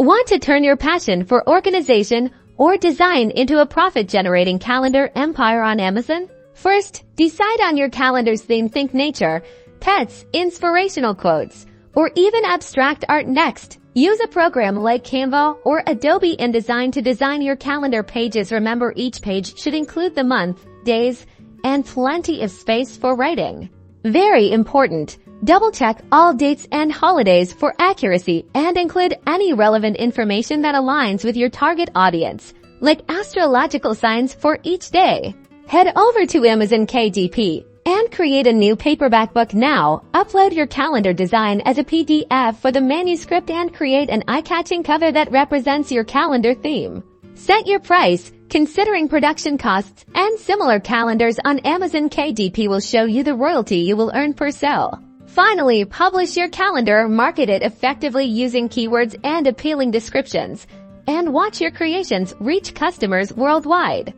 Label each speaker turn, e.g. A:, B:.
A: Want to turn your passion for organization or design into a profit-generating calendar empire on Amazon? First, decide on your calendar's theme. Think nature, pets, inspirational quotes, or even abstract art. Next, use a program like Canva or Adobe InDesign to design your calendar pages. Remember, each page should include the month, days, and plenty of space for writing. Very important. Double-check all dates and holidays for accuracy and include any relevant information that aligns with your target audience, like astrological signs for each day. Head over to Amazon KDP and create a new paperback book now. Upload your calendar design as a PDF for the manuscript and create an eye-catching cover that represents your calendar theme. Set your price, considering production costs, and similar calendars on Amazon KDP will show you the royalty you will earn per sale. Finally, publish your calendar, market it effectively using keywords and appealing descriptions, and watch your creations reach customers worldwide.